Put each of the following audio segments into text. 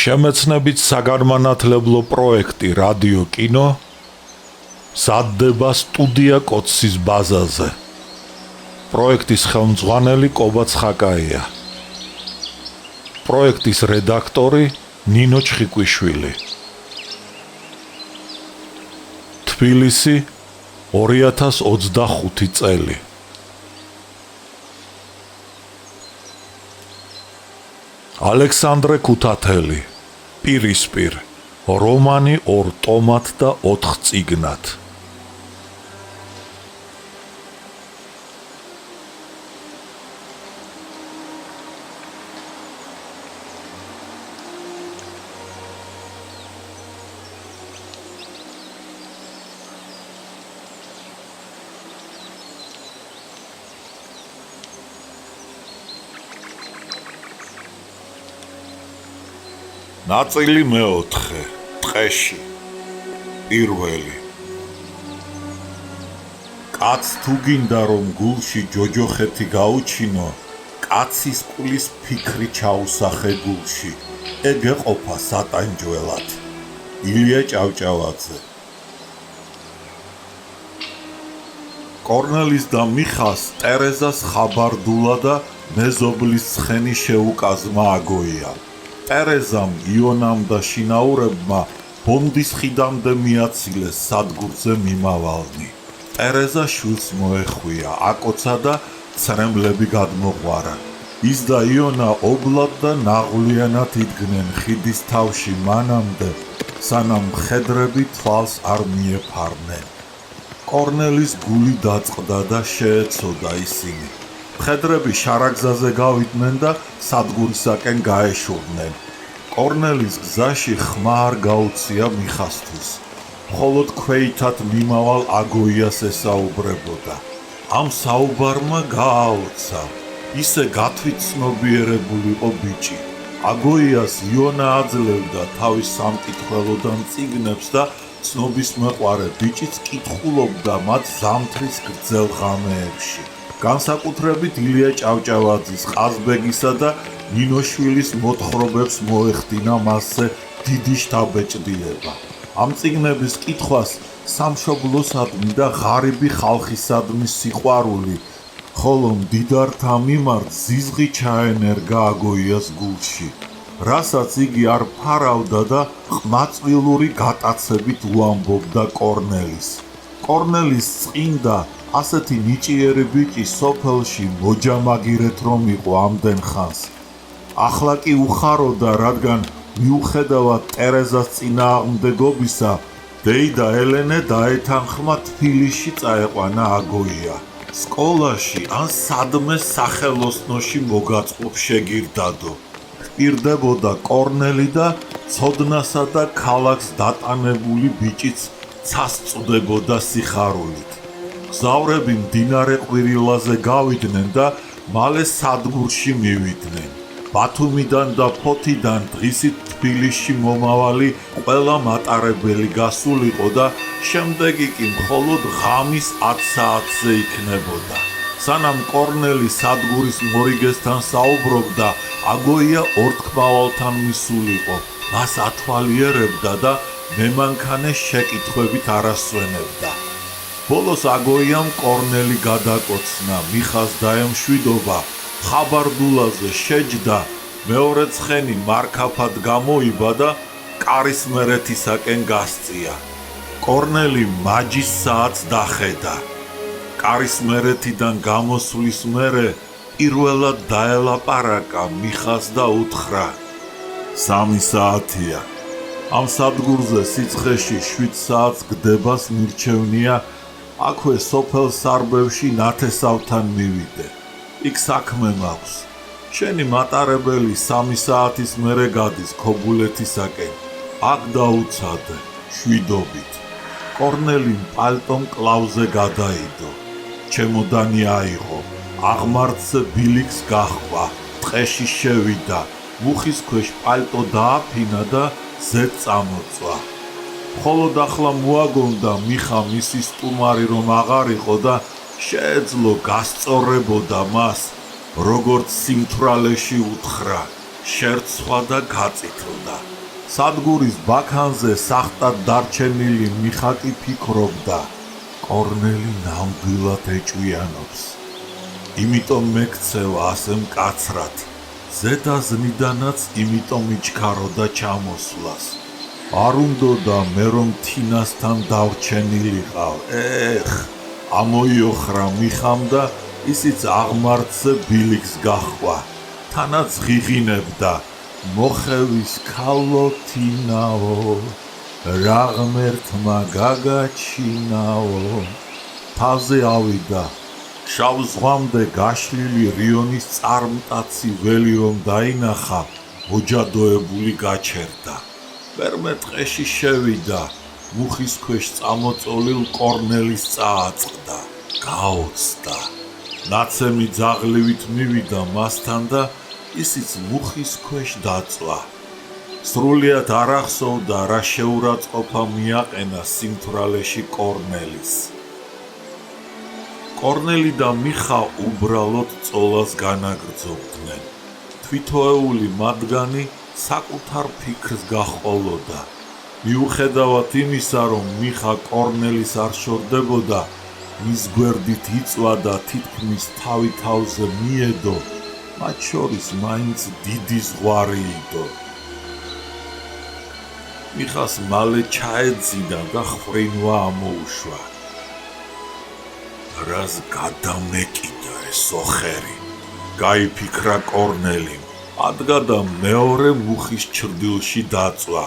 შემეცნებით საგანმანათლებლო პროექტი რადიო კინო სადდება სტუდია კოცის ბაზაზე. პროექტის ხელმძღვანელი კობა ცხაკაია. პროექტის რედაქტორი ნინო ჩხიკვიშვილი. თბილისი 2025 წელი. ალექსანდრე ქუთათელი, პირისპირ, რომანი 2 ტომად და 4 წიგნად. ნაწილი მეოთხე, ტყეში, პირველი. კაც თუ გინდა რომ გულში ჯოჯოხეთი გაუჩინო, კაცის ყulis ფიქრი ჩაუსახე გულში, ეგ ეყოფა სატანჯველად. ილია ჭავჭავაძე. კორნელის და მიხას ტერეზას ხაბარდულა და მეზობლის ცხენი შეუკაზმა აგოია. ტერეზამ, იონამ და შინაურებმა ბონდის ხიდამდე მიაცილეს სადგურზე მიმავალნი. ტერეზა შვილს მოეხვია, აკოცა და ცრემლები გადმოყვარა. ის და იონა ობლად და ნაღვლიანად იდგნენ ხიდის თავში მანამდე, სანამ მხედრები თვალს არ მიეფარნენ. კორნელის გული დაწყდა და შეეცოდა ისინი. მხედრები შარაგზაზე გავიდნენ და სადგურისაკენ გაეშურნენ. კორნელის გზაში ხმა არ გაუწია მიხასთვის. მხოლოდ ქვეითად მიმავალ აგოიას ესაუბრებოდა. ამ საუბარმა გააოცა. ისე გათვითცნობიერებულიყო ბიჭი. აგოიას იონა აძლევდა თავის სამკითხველოდან წიგნებს და ცნობისმეყვარე ბიჭიც კითხულობდა მათ ზამთრის გრძელ ღამეებში. განსაკუთრებით ილია ჭავჭავაძის, ყაზბეგისა და ნინოშვილის მოთხრობებს მოეხდინა მასზე დიდი შთაბეჭდილება. ამ წიგნების კითხვას სამშობლოსადმი და ღარიბი ხალხისადმი სიყვარული, ხოლო მდიდართა მიმართ ზიზღი ჩაენერგა აგოიას გულში, რასაც იგი არ ფარავდა და ყმაწვილური გატაცებით უამბობდა კორნელის. კორნელის წინდა ასეთი ნიჭიერი ბიჭი სოფელში მოჯამაგირეთ რომ იყო ამდენ ხანს. ახლა კი უხაროდა, რადგან მიუხედავად ტერეზას წინააღმდეგობისა, დეიდა ელენე დაეთანხმა თბილისში წაეყვანა აგოია. სკოლაში ან სადმე სახელოსნოში მოგაწყობ შეგირდადო. ჰპირდებოდა კორნელი და ცოდნასა და ქალაქს დატანებული ბიჭიც ცასწვდებოდა სიხარულით. გზავრები მდინარე ყვირილაზე გავიდნენ და მალე სადგურში მივიდნენ. ბათუმიდან და ფოთიდან დღისით თბილისში მომავალი ყველა მატარებელი გასულიყო და შემდეგი კი მხოლოდ ღამის 10 საათზე იქნებოდა. სანამ კორნელი სადგურის მორიგესთან საუბრობდა, აგოია ორთქმავალთან მისულიყო. მას ათვალიერებდა და მემანქანე შეკითხვებით არასვენებდა. ბოლოს აგოიამ კორნელი გადაკოცნა, მიხას დაემშვიდობა, ხაბარდულაზე შეჯდა, მეორე ცხენი მარქაფად გამოიბა და კარისმერეთისაკენ გასწია. კორნელი მაჯის საათს დახედა. კარისმერეთიდან გამოსვლის მერე პირველად დაელაპარაკა მიხას და უთხრა: 3 საათია. ამ სადგურზე სიცხეში 7 საათს გდებას მირჩევნია, აქვე სოფელ სარბევში ნათესავთან მივიდე. იქ საქმე მაქვს. შენი მატარებელი 3 საათის მერე გადის ქობულეთისაკენ. აქ დაუცადე, შვიდობით. კორნელი პალტომ კლავზე გადაიდო. ჩემოდანი აიღო, აღმართზე ბილიქს გაჰყვა, ტყეში შევიდა, მუხის ქვეშ პალტო დააფინა და ზედ წამოწვა. მხოლოდ ახლა მოაგონდა მიხა მისი სტუმარი რომ აღარ იყო და შეეძლო გასწორებოდა მას, როგორც სიმთვრალეში უთხრა: შერცვა და გაწითლდა. სადგურის ბაქანზე სახტად დარჩენილი მიხაკი ფიქრობდა, კორნელი ნამდვილად ეჭვიანობს. იმიტომ მეკცევა ასე მკაცრად. ზედაზნიდანაც იმიტომ იჩქაროდა ჩამოსვლას. არ უნდოდა მე რომ თინასთან დავრჩენილიყავ. ამოიოხრა მიხამ და ისიც აღმართზე ბილიქს გაჰყვა. თანაც ღიღინებდა. მოხევის ქალო თინაო, რა ღმერთმა გაგაჩინაო. თაზე ავიდა. შავ ზღვამდე გაშლილი რიონის წარმტაცი ველი რომ დაინახა, ოჯადოებული გაჩერდა. მერმე ტყეში შევიდა, მუხის ქვეშ წამოწოლილ კორნელის წააწყდა, გაოცდა. ნაცემი ძაღლივით მივიდა მასთან და ისიც მუხის ქვეშ დაწვა. სრულიად არ ახსოვდა, რა შეურაცხყოფა მიაყენა სიმთვრალეში კორნელის. კორნელი და მიხა უბრალოდ წოლას განაგრძობდნენ. თვითოეული მათგანი საკუთარ ფიქრს გაჰყოლოდა. მიუხედავად იმისა, რომ მიხა კორნელის არ შორდებოდა, მის გვერდით იწვა და თითქმის თავი თავზე მიედო, მათ შორის მაინც დიდი ზღვარი იდო. მიხას მალე ჩაეძინა და ხრინვა ამოუშვა. რას გადამეკიდა ეს ოხერი, გაიფიქრა კორნელიმ. ადგა და მეორე მუხის ჩრდილში დაწვა.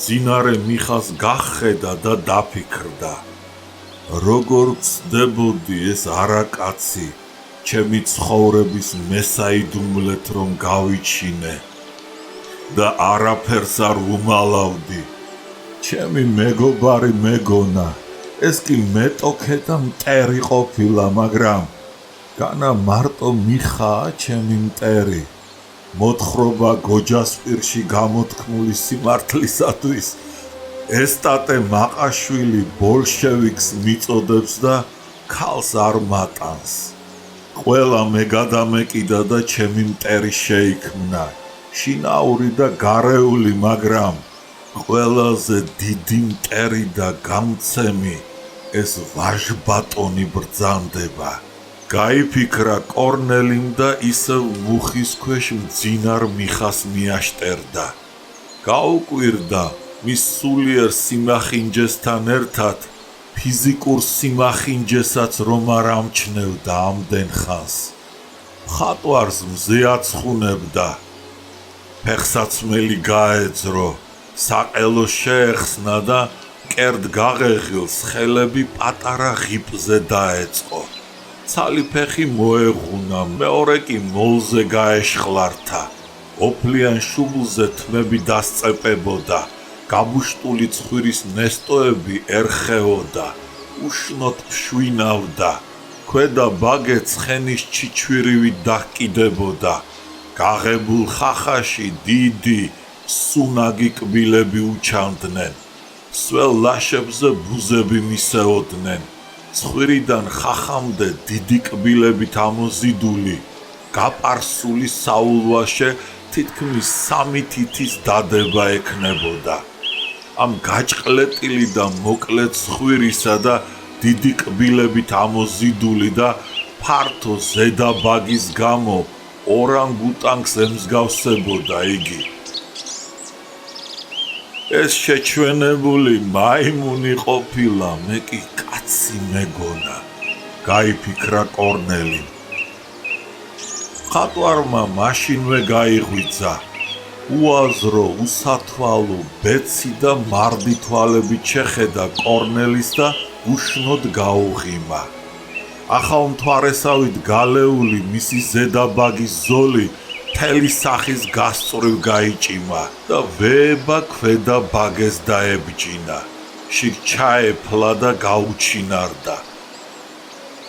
ძინარე მიხას გახედა და დაფიქრდა. როგორ ცდებოდი ეს არაკაცი, ჩემი ცხოვრების მესაიდუმლეთ რომ გავიჩინე და არაფერს არ უმალავდი. ჩემი მეგობარი მეგონა, ეს კი მეტოქე და მტერი ყოფილა, მაგრამ განა მარტო მიხაა ჩემი მტერი. მოთხრობა გოჯასპირში გამოთქმული სიმართლისათვის ესტატე მაყაშვილი ბოლშევიკს მიწოდებს და ქალს არ მატანს. ყველა მე გადამეკიდა და ჩემი მტერი შეიქმნა, შინაური და გარეული, მაგრამ ყველაზე დიდი მტერი და გამცემი ეს ვაჟბატონი ბრძანდება. გაიფიქრა კორნელიმ და ისევ მუხის ქვეშ მძინარ მიხას მიაშტერდა. გაუკვირდა მის სულიერ სიმახინჯესთან ერთად ფიზიკურ სიმახინჯესაც რომ არ ამჩნევდა ამდენ ხანს. მხატვარს მზე აცხუნებდა. ფეხსაცმელი გაეძრო, საყელო შეეხსნა და მკერდ გაღეღილს ხელები პატარა ღიპზე დაეწყო. ცალი ფეხი მოეღუნა, მეორე კი მოლზე გაეშხლართა. ოფლიან შუბლზე თმები დასწეპებოდა. გაბუშტული ცხვირის ნესტოები ერხეოდა, უშნოდ ფშვინავდა. ქვედა ბაგე ცხენის ჩიჩვირივით დაჰკიდებოდა. გაღებულ ხახაში დიდი, სუნაგი კბილები უჩანდნენ. სველ ლაშებზე ბუზები მისეოდნენ. ცხვირიდან ხახამდე დიდი კბილებით ამოზიდული, გაპარსული საულვაშე თითქმის 3 თითის დადება ექნებოდა. ამ გაჭყლეტილი და მოკლე ცხვირისა და დიდი კბილებით ამოზიდული და ფართო ზედა ბაგის გამო ორანგუტანგს ემსგავსებოდა იგი. ეს შეჩვენებული მაიმუნი ყოფილა, მე კი კაცი მეგონა, გაიფიქრა კორნელი. მხატვარმა მაშინვე გაიღვიძა. უაზრო, უსათვალო, ბეცი და მარდი თვალებით შეხედა კორნელის და უშნოდ გაუღიმა. ახალ მთვარესავით გალეული მისი ზედა ბაგის ზოლი მთელი სახის გასწვრივ გაიჭიმა და ვეება ქვედა ბაგეს დაებჯინა. შიგ ჩაეფლა და გაუჩინარდა.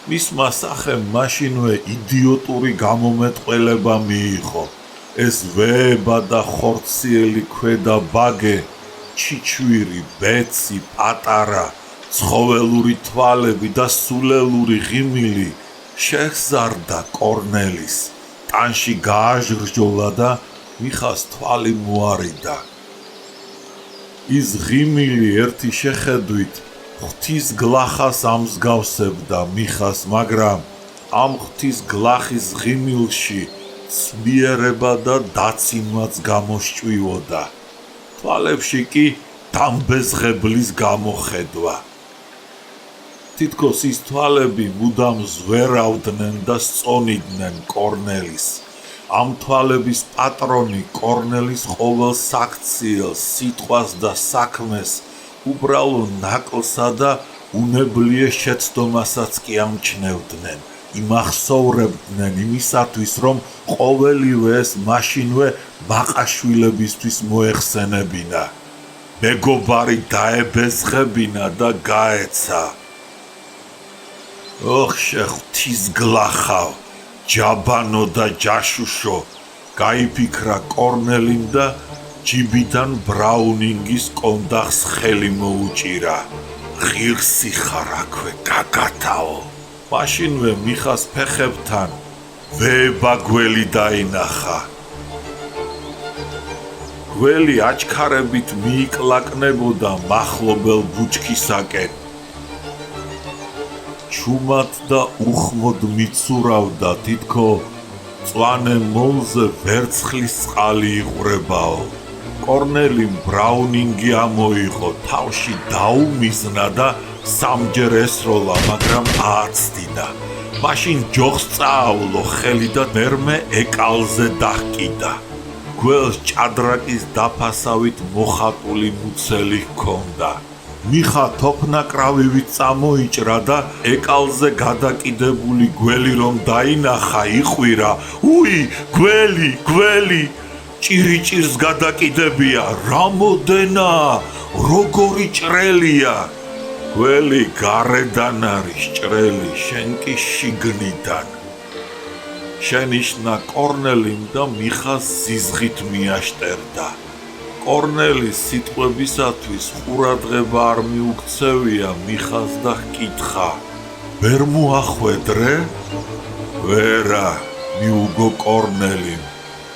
მისმა სახემ მაშინვე იდიოტური გამომეტყველება მიიღო. ეს ვეება და ხორციელი ქვედა ბაგე, ჩიჩვირი, ბეცი, პატარა, ცხოველური თვალები და სულელური ღიმილი შეჰზარდა კორნელის. ტანში გააჟრჟოლა და მიხას თვალი მოარიდა. ის ღიმილი ერთი შეხედვით ღვთის გლახას ამსგავსებდა მიხას, მაგრამ ამ ღვთის გლახის ღიმილში ცმიერება და დაცინვაც გამოსჭვიოდა. თვალებში კი დამბეზღებლის გამოხედვა. თითქოს ის თვალები მუდამ ზვერავდნენ და სწონიდნენ კორნელის. ამ თვალების პატრონი კორნელის ყოველ საქციელს, სიტყვას და საქმეს უბრალო ნაკლსა და უნებლიე შეცდომასაც კი ამჩნევდნენ. იმახსოვრებდნენ იმისათვის, რომ ყოველივე ეს მაშინვე მაყაშვილებისთვის მოეხსენებინა. მეგობარი დაებეზღებინა და გაეცა. ოხ ღვთის გლახავ, ჯაბანო და ჯაშუშო, გაიფიქრა კორნელიმ და ჯიბიდან ბრაუნინგის კონდახს ხელი მოუჭირა. ღირსი ხარ აქვე გაგათაო. მაშინვე მიხას ფეხებთან ვეება გველი დაინახა. გველი აჩქარებით მიიკლაკნებოდა მახლობელ ბუჩქისაკენ. ჩუმად და უხმოდ მიცურავდა, თითქო მწვანე მოლზე ვერცხლის წყალი იყვრებაო. კორნელიმ ბრაუნინგი ამოიღო, თავში დაუმიზნა და სამჯერ ესროლა, მაგრამ ააცდიდა. მაშინ ჯოხს წაავლო ხელი და მერმე ეკალზე დაჰკიდა. გველს ჭადრაკის დაფასავით მოხატული მუცელი ჰქონდა. მიხა თოფნაკრავივით წამოიჭრა და ეკალზე გადაკიდებული გველი რომ დაინახა, იყვირა. უი, გველი, გველი! ჭირიჭირს გადაკიდებია, რამოდენა, როგორი ჭრელია! გველი გარედან არის ჭრელი, შენ კი შიგნიდან. შენიშნა კორნელიმ და მიხას ზიზღით მიაშტერდა. კორნელის სიტყვებისათვის ყურადღება არ მიუქცევია მიხას და ჰკითხა. ვერ მოახვედრე? ვერა, მიუგო კორნელიმ,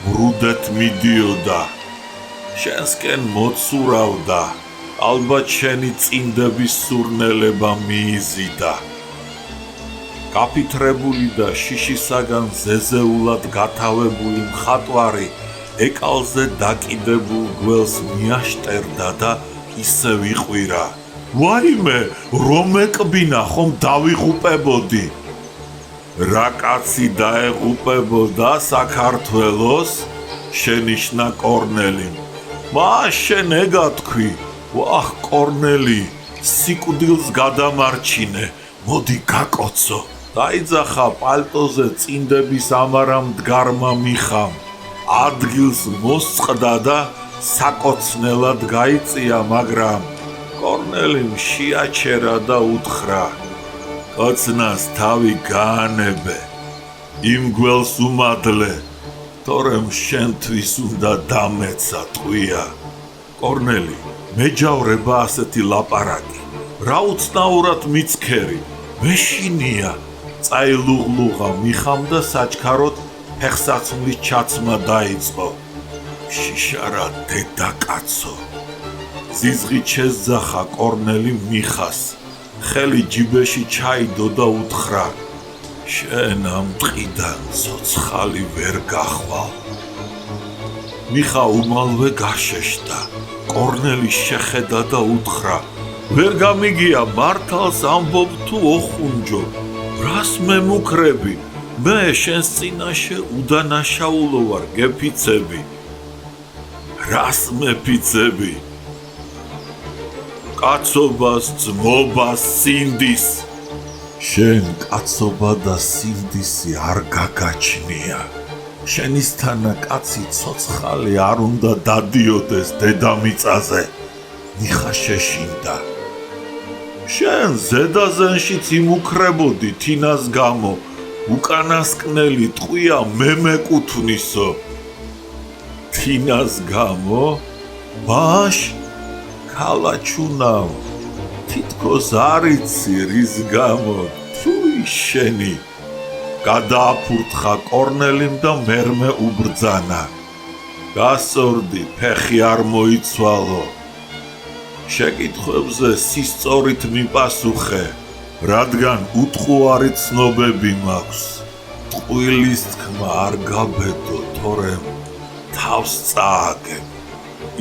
მრუდეთ მიდიოდა. შენსკენ მოცურავდა, ალბათ შენი წინდების სურნელება მიიზიდა. გაფითრებული და შიშისაგან ზეზეულად გათავებული მხატვარი ეკალზე დაკიდებულ გველს მიაშტერდა და ისევ იყვირა. ვაიმე, რომ ეკბინა, ხომ დავიღუპებოდი? რა კაცი დაეღუპებოდა საქართველოს? შენიშნა კორნელიმ. მას შენ ეგა თქვი. ვახ, კორნელი, სიკვდილს გადამარჩინე, მოდი გაკოცო. დაიძახა პალტოზე წინდების ამარამ მდგარმა მიხამ. ადგილს მოსწყდა და საკოცნელად გაიწია, მაგრამ კორნელიმ შეაჩერა და უთხრა. კოცნას თავი გაანებე, იმ გველს უმადლე, თორემ შენთვის უნდა დამეცა ტყვია. კორნელი, მეჯავრება ასეთი ლაპარაკი, რა უცნაურად მიცქერი, მეშინია. წაილუღლუღა მიხამ და საჩქაროდ ფეხსაცმლის ჩაცმა დაიწყო. შიშარა დედაკაცო. ზიზღით შეძახა კორნელი მიხას. ხელი ჯიბეში ჩაიდო და უთხრა. შენ ამ ტყიდან ცოცხალი ვერ გახვალ. მიხა უმალვე გაშეშდა. კორნელი შეხედა და უთხრა. ვერ გამიგია, მართალს ამბობ თუ ოხუნჯო, რას მემუქრები? მე შენს წინაშე უდანაშაულო ვარ, გეფიცები. რას მეფიცები? კაცობას, ძმობას, სინდის. შენ კაცობა და სინდისი არ გაგაჩნია. შენისთანა კაცი ცოცხალი არ უნდა დადიოდეს დედამიწაზე. მიხა შეშინდა. შენ ზედაზენშიც იმუქრებოდი თინას გამო, უკანასკნელი ტყვია მე მეკუთვნისო. თინას გამო? ბაშ, ქალაჩუნავ, თითქოს არ იცი რის გამო, თუი შენი. გადააფურთხა კორნელიმ და მერმე უბრძანა. გასწორდი, ფეხი არ მოიცვალო. შეკითხვებზე სისწორით მიპასუხე, რადგან უთხოვარი ცნობები მაქვს. ტყუილის თქმა არ გაბედო, თორემ თავს წააგებ.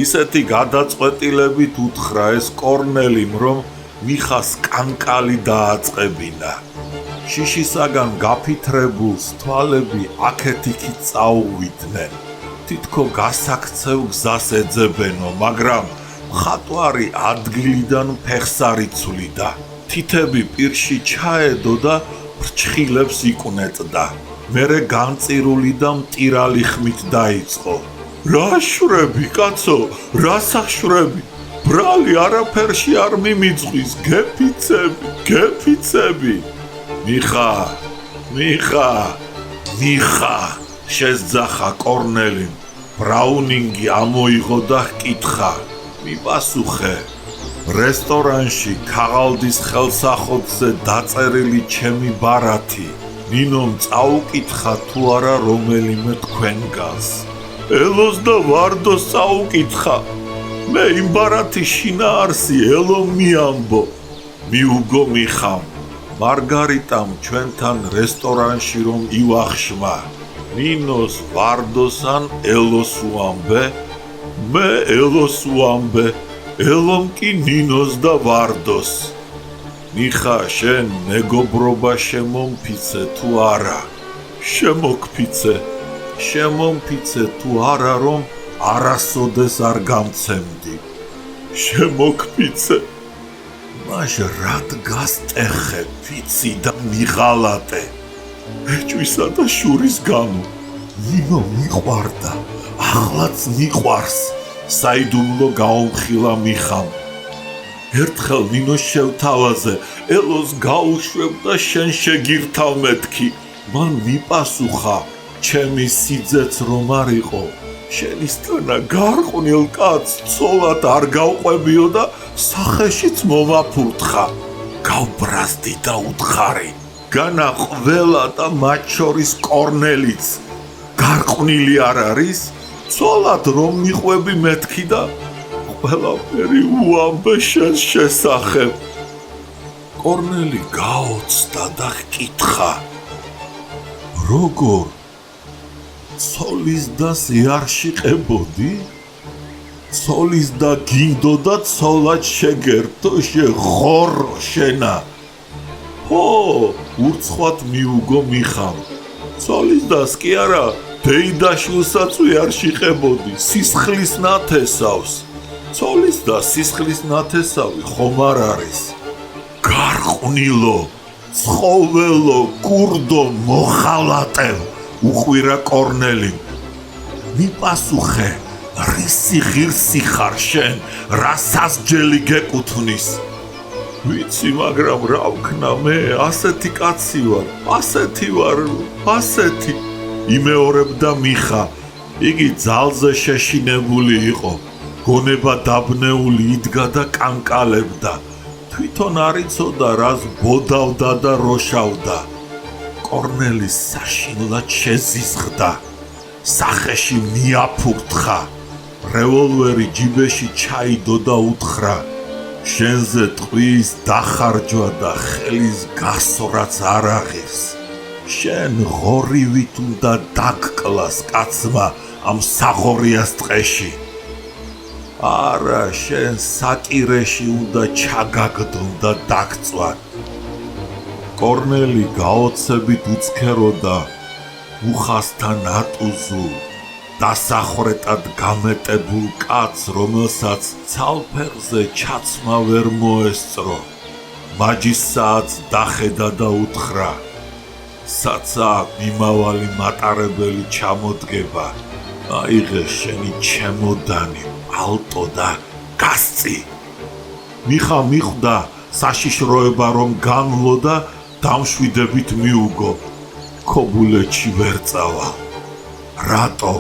ისეთი გადაწყვეტილებით უთხრა ეს კორნელიმ, რომ მიხას კანკალი დააწყებინა. შიშისაგან გაფითრებულს თვალები აქეთ-იქით წაუვიდნენ. თითქო გასაქცევ გზას ეძებენო, მაგრამ მხატვარი ადგილიდან ფეხს არ იცვლიდა. თითები პირში ჩაედო და ფრჩხილებს იკვნეწდა. მერე განწირული და მტირალი ხმით დაიწყო. რა შვრები, კაცო, რა საშვრები? ბრალი არაფერში არ მიმიძღვის, გეფიცები. მიხა, შესძახა კორნელიმ. ბრაუნინგი ამოიღო და ჰკითხა. მიპასუხე, რესტორანში ქაღალდის ხელსაყრელზე დაწერილი ჩემი ბარათი ნინომ წაუკითხა თუ არა რომელიმე თქვენგანს. ელოს და ვარდოს წაუკითხა. მე იმ ბარათის შინაარსი ელომ მიამბო. მიუგო მიხამ, მარგარიტამ ჩვენთან რესტორანში რომ ივახშმა. ნინოს ვარდოს ან ელოს უამბე? მე ელოს უამბე, ელომ კი ნინოს და ვარდოს. მიხა, შენ მეგობრობა შემომფიცე თუ არა? შემომფიცე თუ არა, რომ არასოდეს არ გამცემდი. შემოგფიცე. მაშ რად გასტეხე ფიცი და მიღალატე? ეჭვისა და შურის გამო. ნინო მიყვარდა, ახლაც მიყვარს. საიდუმლო გაუმხილა მიხამ. ერთხელ ნინოს შევთავაზე ელოს გაუშვებ და შენ შეგირთავ მეთქი. მან მიპასუხა, ჩემი სიძეც რომ არ იყო, შენისთანა გარყვნილ კაცს ცოლად არ გავყვებიო და სახეშიც მომაფურთხა. გავბრაზდი და უთხარი, განა ყველა და მათ შორის კორნელიც გარყვნილი არ არის? ცოლად რომ მიყვები მეთქი და ყველაფერი უამბე შენს შესახებ. კორნელი გაოცდა და ჰკითხა, როგორ? ცოლის დას არ შიყებოდი? ცოლის და გინდოდა ცოლად შეგერთო ღორო შენა. ჰო, ურცხვად მიუგო მიხამ. ცოლის დას კი არა, დეიდაშვილსაცვი არ შიყებოდი, სისხლის ნათესავს. ცოლის და სისხლის ნათესავი ხომ არ არის? გარყვნილო, ცხოველო, კურდო, მოხალატე, უყვირა კორნელი. მიპასუხე, რისი ღირსი ხარ შენ, რა სასჯელი გეკუთვნის? ვიცი, მაგრამ რა ვქნა მე, ასეთი კაცი ვარ, ასეთი. იმეორებდა მიხა. იგი ძალზე შეშინებული იყო. გონება დაბნეული იდგა და კანკალებდა. თვითონ არ იცოდა რას ბოდავდა და როშავდა. კორნელის საშინლად შეზიზღდა. სახეში მიაფურთხა. რევოლვერი ჯიბეში ჩაიდო და უთხრა, შენზე ტყვის დახარჯვა და ხელის გასორაც არ აღირს. შენ ღორივით უნდა დაგკლას კაცმა ამ საღორიას ტყეში. არა, შენ საკირეში უნდა ჩაგაგდონ და დაგწვან. კორნელი გაოცებით უცქეროდა, მუხასთან ატუზულ, დასახრეტად გამეტებულ კაცს, რომელსაც ცალფეხზე ჩაცმა ვერ მოესწრო. მაჯისსაც დახედა და უთხრა, საცა მიმავალი მატარებელი ჩამოდგება, აიღე შენი ჩემოდანი, ალტო და გასწი. მიხა მიხვდა საშიშროება რომ განვლო და დამშვიდებით მიუგო, ქობულეთში ვერ წავა. რატო?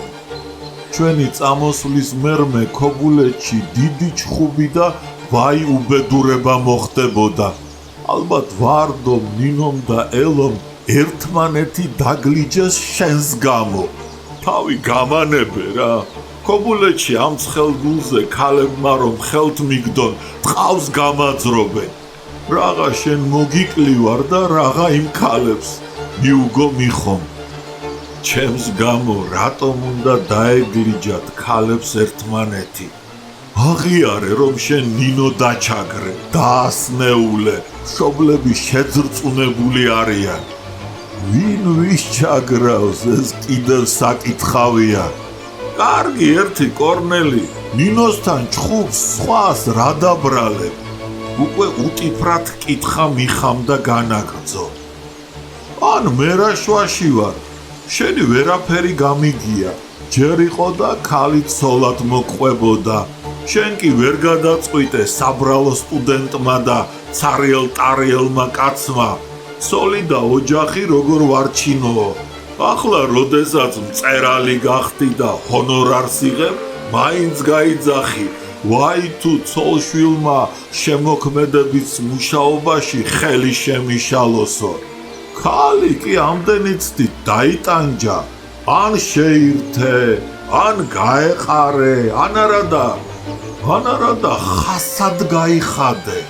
ჩვენი წამოსვლის მერმე ქობულეთში დიდი ჩხუბი და ვაი უბედურება მოხდებოდა. ალბათ ვარდომ, ნინომ და ელომ ერთმანეთი დაგლიჯეს შენს გამო. თავი გამანებე რა, ქობულეთში ამ ცხელ გულზე ქალებმა რომ ხელთ მიგდონ, ტყავს გამაძრობენ. რაღა შენ მოგიკლივარ და რაღა იმ ქალებს მიუგო მიხომ. ჩემს გამო რატომ უნდა დაეგლიჯათ ქალებს ერთმანეთი? აღიარე რომ შენ ნინო დაჩაგრე, დაასნეულე, მშობლები შეძრწუნებული არიან. ვინ ვის ჩაგრავს, ეს კიდევ საკითხავია. კარგი ერთი კორნელი, ნინოსთან ჩხუბს სხვას რა დაბრალებ? უკვე უტიფრად კითხა მიხამ და განაგრძო. ან მე რა შვაში ვარ? შენი ვერაფერი გამიგია, ჯერ იყო და ქალი ცოლად მოყვებოდა. შენ კი ვერ გადაწყვიტე საბრალო სტუდენტმა და ცარიელ-ტარიელმა კაცმა. ცოლი და ოჯახი როგორ ვარჩინოო. ახლა როდესაც მწერალი გახდი და ჰონორარს იღებ, მაინც გაიძახი. ვაი თუ ცოლშვილმა შემოქმედების მუშაობაში ხელი შემიშალოსო. ქალი კი ამდენი ცდით დაიტანჯა. ან შეირთე, ან გაეყარე, ან არადა ხასად გაიხადე.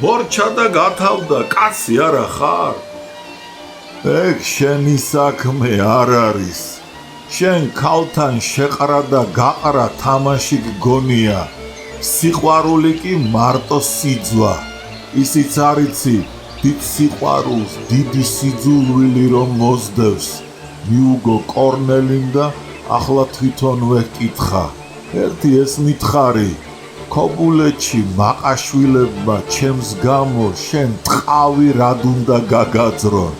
მორჩა და გათავდა, კაცი არა ხარ? ეგ შენი საქმე არ არის. შენ ქალთან შეყრა და გაყრა თამაში გგონია. სიყვარული კი მარტო სიძვა. ისიც არიცი, დიდ სიყვარულს დიდი სიძულვილი რომ მოსდევს. მიუგო კორნელიმ და ახლა თვითონვე კითხა. ერთი ეს მითხარი, ქობულეთში მაყაშვილებმა ჩემს გამო შენ ტყავი რად უნდა გაგაძრონ?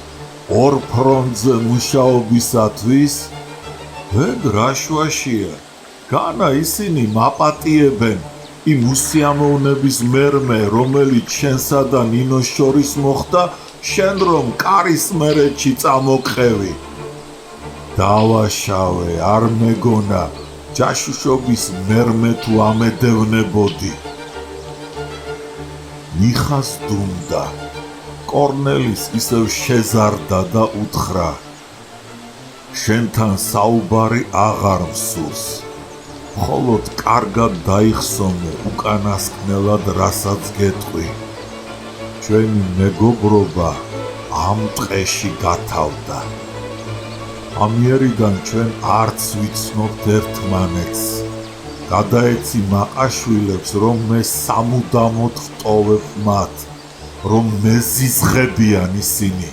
ორ ფრონტზე მუშაობისათვის? ეგ რა შვაშია? განა ისინი მაპატიებენ იმ უსიამოვნების მერმე, რომელიც შენსა და ნინოს შორის მოხდა, შენ რომ კარის მერეთში წამოყევი. დავაშავე, არ მეგონა, ჯაშუშობის მერმე თუ ამედევნებოდი. მიხას დუმდა. კორნელის ისევ შეზარდა და უთხრა: შენთან საუბარი აღარ მსურს. მხოლოდ კარგად დაიხსოვნე უკანასკნელად რასაც გეტყვი. ჩვენი მეგობრობა ამ ტყეში გათავდა. ამიერიდან ჩვენ არც ვიცნობთ ერთმანეთს. გადაეცი მაყაშვილებს, რომ მე სამუდამოდ ვტოვებ მათ, რომ მეზიზღებიან ისინი.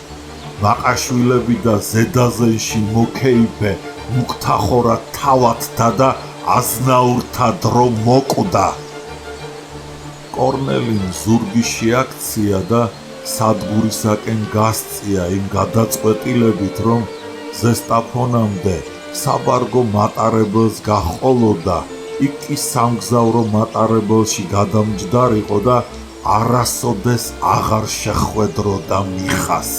მაყაშვილები და ზედაზენში მოკეიფე მუქთახორა თავადთა და აზნაურთა დრო მოკვდა. კორნელიმ ზურგი შეაქცია და სადგურისაკენ გასწია იმ გადაწყვეტილებით, რომ ზესტაფონამდე საბარგო მატარებელს გაჰყოლოდა, იქ კი სამგზავრო მატარებელში გადამჯდარიყო და არასოდეს აღარ შეხვედროდა მიხას.